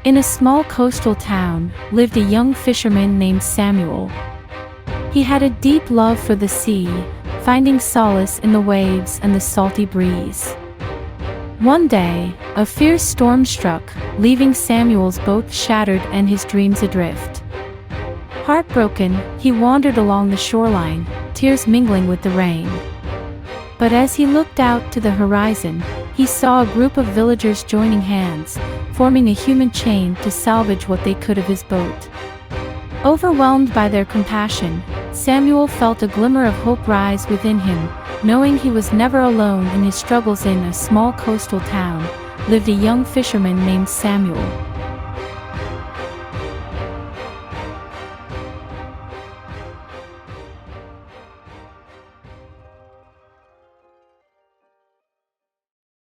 In a small coastal town lived a young fisherman named Samuel. He had a deep love for the sea, finding solace in the waves and the salty breeze. One day, a fierce storm struck, leaving Samuel's boat shattered and his dreams adrift. Heartbroken, he wandered along the shoreline, tears mingling with the rain. But as he looked out to the horizon, he saw a group of villagers joining hands, forming a human chain to salvage what they could of his boat. Overwhelmed by their compassion, Samuel felt a glimmer of hope rise within him, knowing he was never alone in his struggles. In a small coastal town lived a young fisherman named Samuel.